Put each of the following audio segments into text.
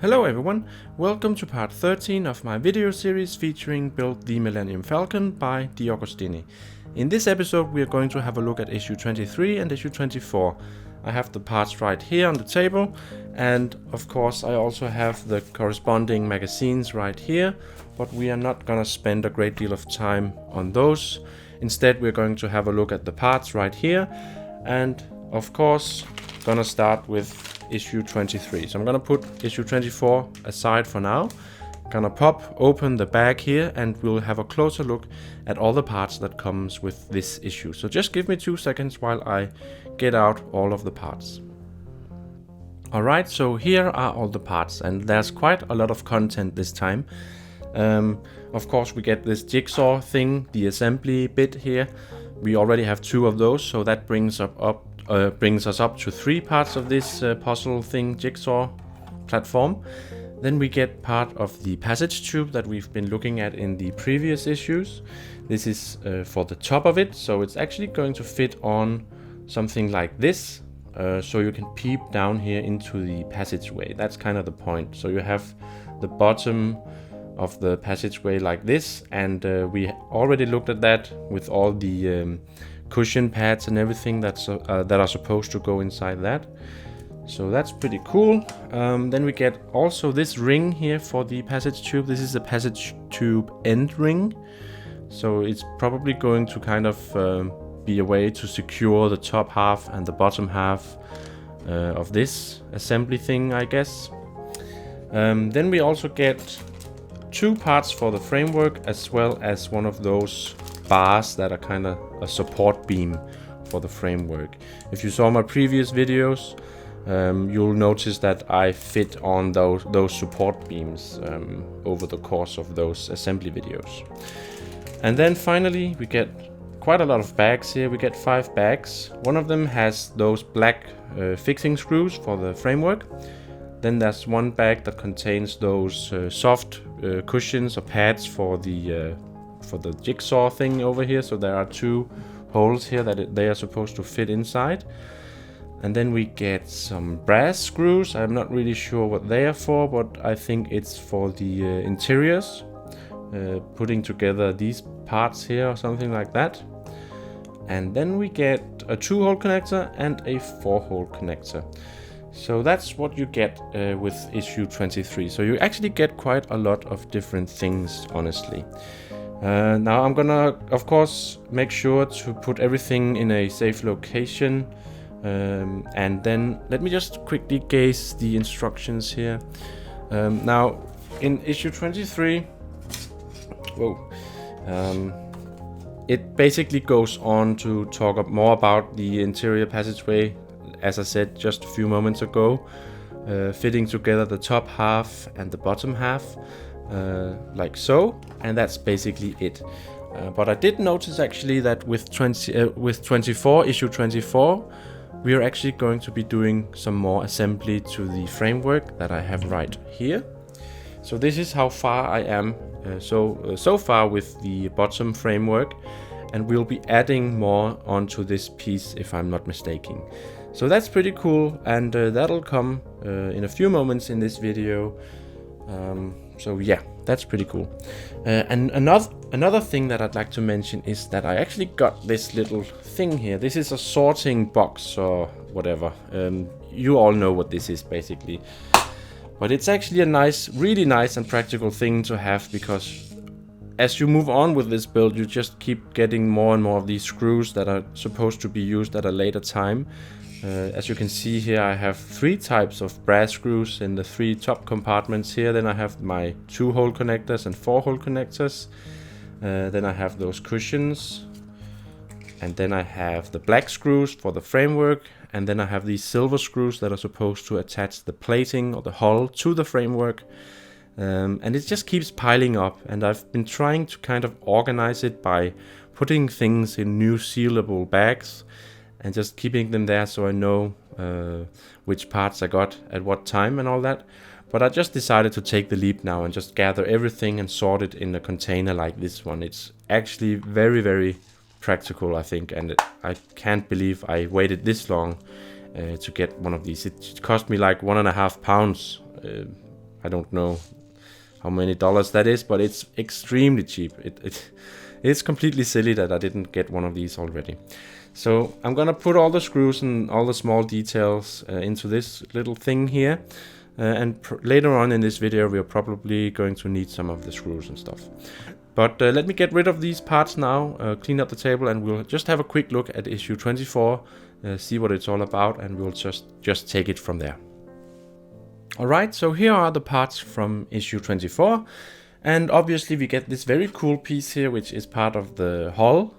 Hello everyone, welcome to part 13 of my video series featuring Build the Millennium Falcon by Agostini. In this episode we are going to have a look at issue 23 and issue 24. I have the parts right here on the table, and of course I also have the corresponding magazines right here, but we are not gonna spend a great deal of time on those. Instead we're going to have a look at the parts right here, and of course gonna start with issue 23. So I'm gonna put issue 24 aside for now. Gonna pop open the bag here and we'll have a closer look at all the parts that comes with this issue. So just give me 2 seconds while I get out all of the parts. Alright, so here are all the parts, and there's quite a lot of content this time. Of course we get this jigsaw thing, the assembly bit here. We already have 2 of those, so that brings us up to 3 parts of this puzzle thing, jigsaw platform. Then we get part of the passage tube that we've been looking at in the previous issues. This is for the top of it, so it's actually going to fit on something like this, so you can peep down here into the passageway. That's kind of the point. So you have the bottom of the passageway like this, and we already looked at that with all the cushion pads and everything that are supposed to go inside that. So that's pretty cool. Then we get also this ring here for the passage tube. This is a passage tube end ring, so it's probably going to kind of be a way to secure the top half and the bottom half of this assembly thing, I guess. Then we also get 2 parts for the framework, as well as one of those bars that are kind of a support beam for the framework. If you saw my previous videos, you'll notice that I fit on those support beams over the course of those assembly videos. And then finally we get quite a lot of bags here. We get 5 bags. One of them has those black fixing screws for the framework. Then there's one bag that contains those soft cushions or pads for the jigsaw thing over here. So there are 2 holes here that they are supposed to fit inside. And then we get some brass screws. I'm not really sure what they are for, but I think it's for the interiors, putting together these parts here or something like that. And then we get a 2-hole connector and a 4-hole connector. So that's what you get with issue 23. So you actually get quite a lot of different things, honestly. Now I'm gonna, of course, make sure to put everything in a safe location. And then let me just quickly gaze the instructions here. Now in issue 23, it basically goes on to talk more about the interior passageway, as I said just a few moments ago, fitting together the top half and the bottom half, like so, and that's basically it. But I did notice actually that with issue 24, we are actually going to be doing some more assembly to the framework that I have right here. So this is how far I am so far with the bottom framework, and we'll be adding more onto this piece if I'm not mistaken. So that's pretty cool, and that'll come in a few moments in this video. So yeah, that's pretty cool. And another thing that I'd like to mention is that I actually got this little thing here. This is a sorting box or whatever. You all know what this is basically. But it's actually a nice, really nice and practical thing to have, because as you move on with this build, you just keep getting more and more of these screws that are supposed to be used at a later time. As you can see here, I have 3 types of brass screws in the 3 top compartments here. Then I have my 2-hole connectors and 4-hole connectors. Then I have those cushions. And then I have the black screws for the framework. And then I have these silver screws that are supposed to attach the plating or the hull to the framework. And it just keeps piling up. And I've been trying to kind of organize it by putting things in new sealable bags and just keeping them there so I know which parts I got at what time and all that. But I just decided to take the leap now and just gather everything and sort it in a container like this one. It's actually very, very practical, I think, and I can't believe I waited this long to get one of these. It cost me like £1.5 I don't know how many dollars that is, but it's extremely cheap. It's completely silly that I didn't get one of these already. So I'm gonna put all the screws and all the small details into this little thing here. And later on in this video, we're probably going to need some of the screws and stuff. But let me get rid of these parts now, clean up the table, and we'll just have a quick look at issue 24, see what it's all about, and we'll just take it from there. Alright, so here are the parts from issue 24, and obviously we get this very cool piece here, which is part of the hull.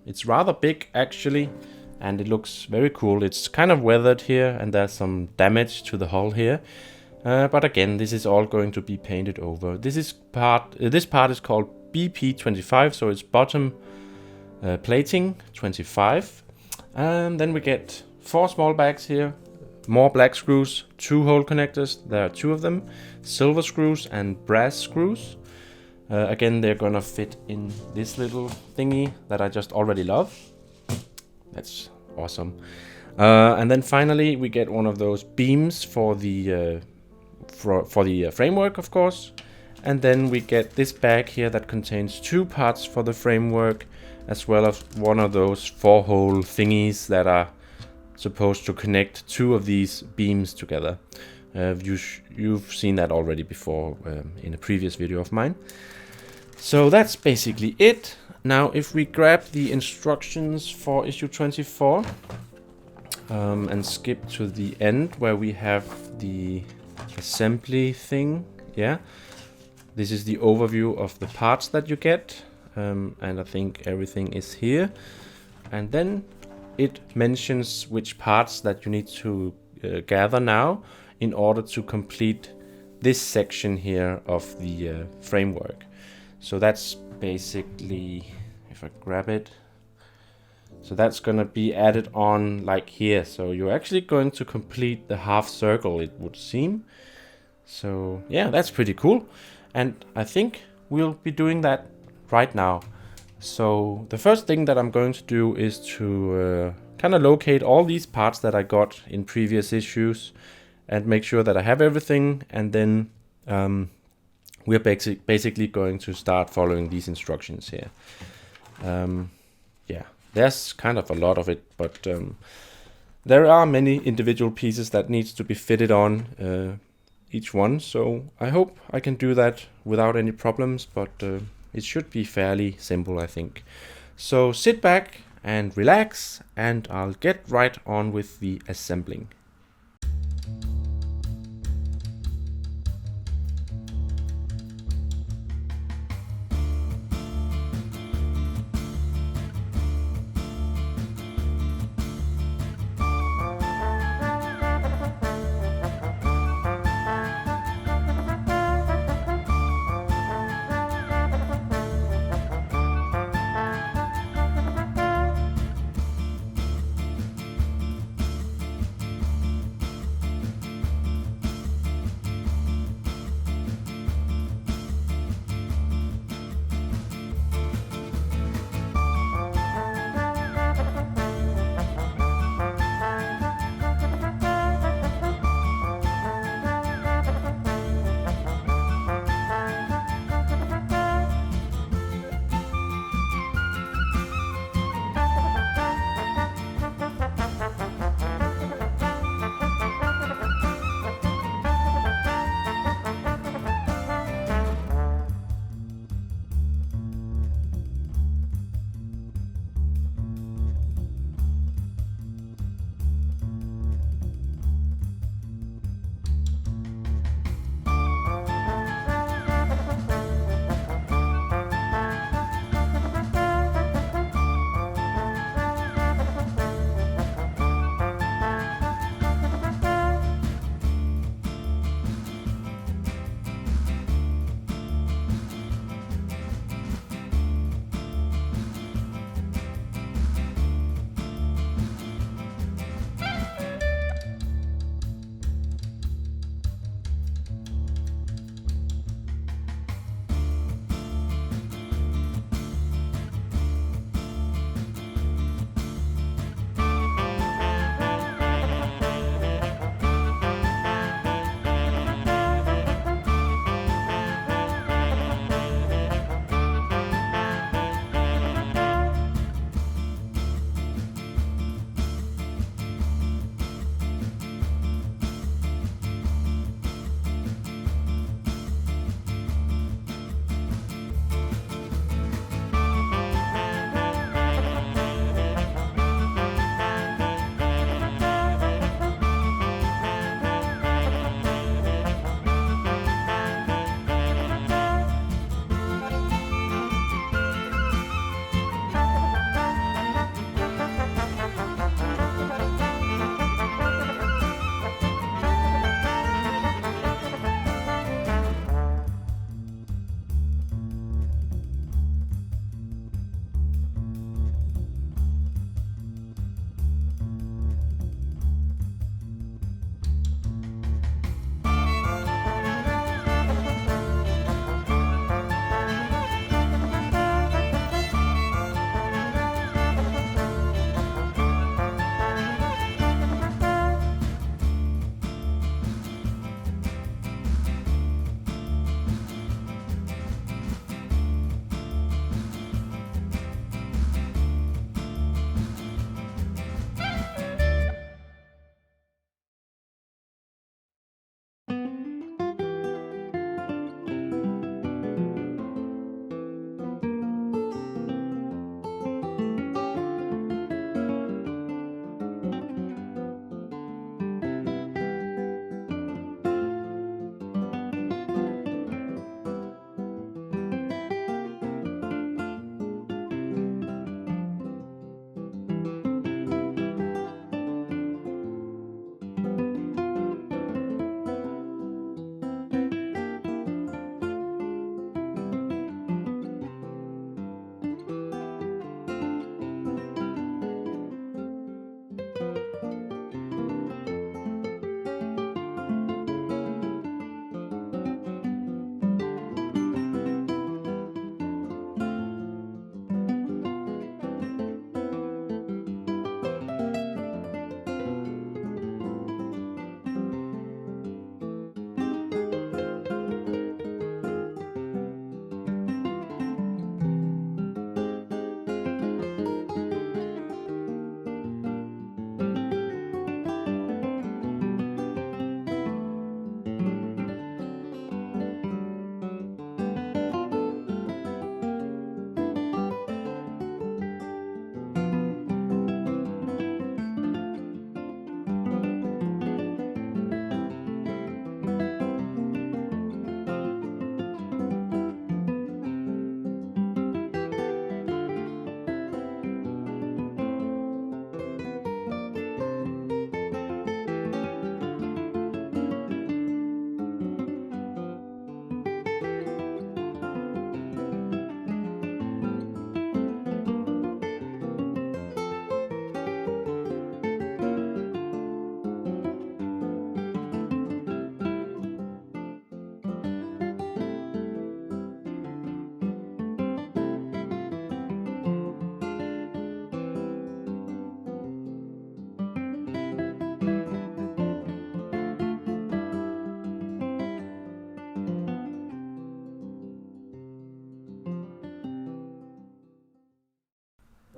It's rather big actually, and it looks very cool. It's kind of weathered here, and there's some damage to the hull here. But again, this is all going to be painted over. This part is called BP25, so it's bottom plating 25. And then we get 4 small bags here, more black screws, 2 hole connectors, there are 2 of them, silver screws and brass screws. Again, they're gonna fit in this little thingy that I just already love. That's awesome. And then finally we get one of those beams for the framework, of course. And then we get this bag here that contains 2 parts for the framework, as well as one of those 4-hole thingies that are supposed to connect 2 of these beams together. You've seen that already before in a previous video of mine. So that's basically it. Now if we grab the instructions for issue 24 and skip to the end where we have the assembly thing, yeah, this is the overview of the parts that you get, and I think everything is here, and then it mentions which parts that you need to gather now in order to complete this section here of the framework. So that's basically, if I grab it, so that's gonna be added on like here. So you're actually going to complete the half circle, it would seem. So yeah, that's pretty cool. And I think we'll be doing that right now. So the first thing that I'm going to do is to kind of locate all these parts that I got in previous issues and make sure that I have everything. And then we're basically going to start following these instructions here. Yeah, there's kind of a lot of it, but there are many individual pieces that needs to be fitted on each one. So I hope I can do that without any problems, but it should be fairly simple, I think. So sit back and relax, and I'll get right on with the assembling.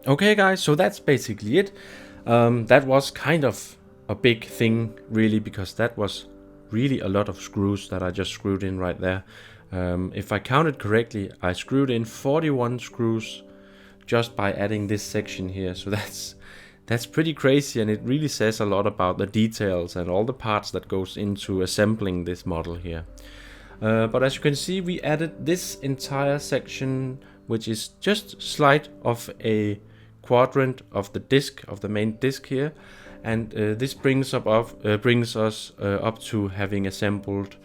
Okay guys, so that's basically it. That was kind of a big thing really, because that was really a lot of screws that I just screwed in right there. If I counted correctly, I screwed in 41 screws just by adding this section here. So that's pretty crazy, and it really says a lot about the details and all the parts that goes into assembling this model here. But as you can see, we added this entire section, which is just slight of a quadrant of the disk, of the main disk here, and this brings us up to having assembled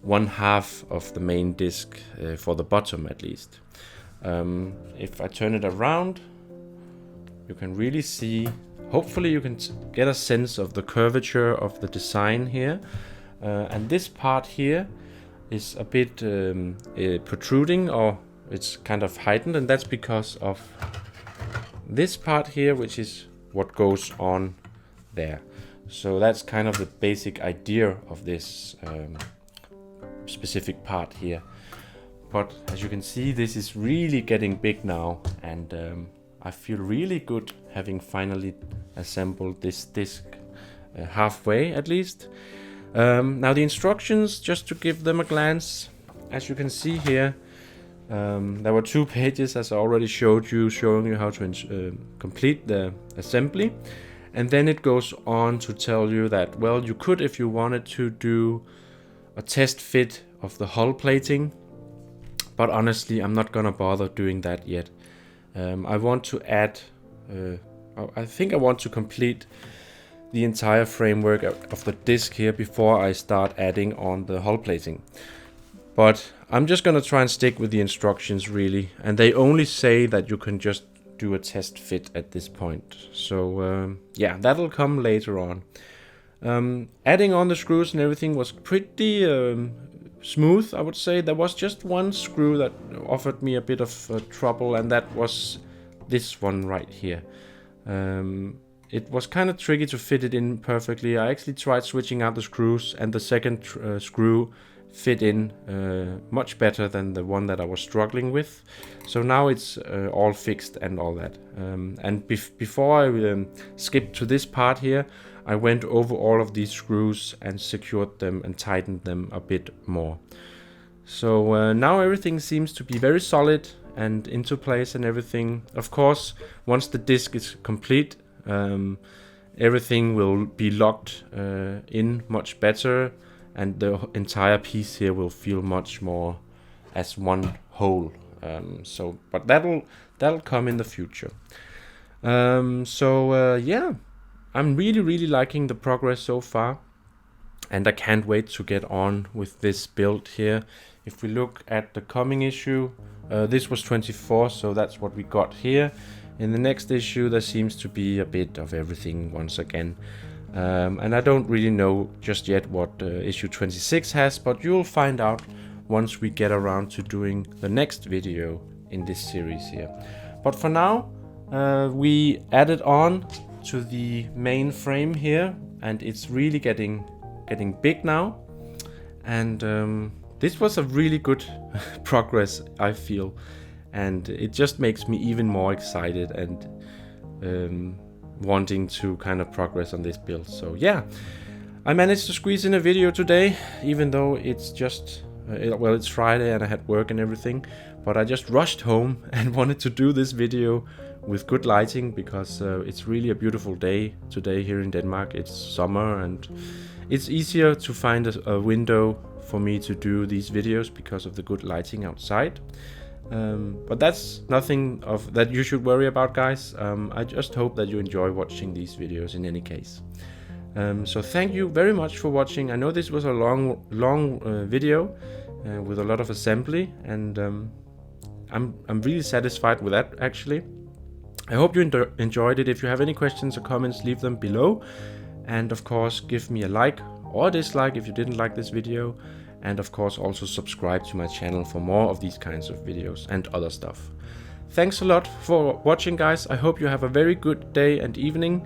1/2 of the main disk, for the bottom at least. If I turn it around, you can really see, hopefully you can get a sense of the curvature of the design here, and this part here is a bit protruding, or it's kind of heightened, and that's because of this part here, which is what goes on there. So that's kind of the basic idea of this specific part here. But as you can see, this is really getting big now, and I feel really good having finally assembled this disk halfway at least. Now the instructions, just to give them a glance, as you can see here, there were 2 pages, as I already showed you, showing you how to complete the assembly. And then it goes on to tell you that, well, you could, if you wanted to, do a test fit of the hull plating. But honestly, I'm not gonna bother doing that yet. I want to add, I think I want to complete the entire framework of the disk here before I start adding on the hull plating. But I'm just gonna try and stick with the instructions really, and they only say that you can just do a test fit at this point. So yeah, that'll come later on. Adding on the screws and everything was pretty smooth, I would say. There was just one screw that offered me a bit of trouble, and that was this one right here. It was kind of tricky to fit it in perfectly. I actually tried switching out the screws, and the second screw fit in much better than the one that I was struggling with. So now it's all fixed and all that. And before I skipped to this part here, I went over all of these screws and secured them and tightened them a bit more. So now everything seems to be very solid and into place and everything. Of course, once the disk is complete, everything will be locked in much better, and the entire piece here will feel much more as one whole. But that'll come in the future. Yeah, I'm really liking the progress so far, and I can't wait to get on with this build here. If we look at the coming issue, this was 24, so that's what we got here. In the next issue, there seems to be a bit of everything once again. And I don't really know just yet what issue 26 has, but you'll find out once we get around to doing the next video in this series here. But for now, we added on to the main frame here, and it's really getting big now. And this was a really good progress, I feel, and it just makes me even more excited and wanting to kind of progress on this build. So yeah, I managed to squeeze in a video today, even though it's just well, it's Friday and I had work and everything, but I just rushed home and wanted to do this video with good lighting, because it's really a beautiful day today here in Denmark. It's summer, and it's easier to find a window for me to do these videos because of the good lighting outside. But that's nothing of that you should worry about, guys. I just hope that you enjoy watching these videos in any case. So thank you very much for watching. I know this was a long video with a lot of assembly, and I'm really satisfied with that, actually. I hope you enjoyed it. If you have any questions or comments, leave them below, and of course give me a like or dislike if you didn't like this video, and of course also subscribe to my channel for more of these kinds of videos and other stuff. Thanks a lot for watching, guys. I hope you have a very good day and evening,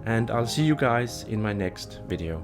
and I'll see you guys in my next video.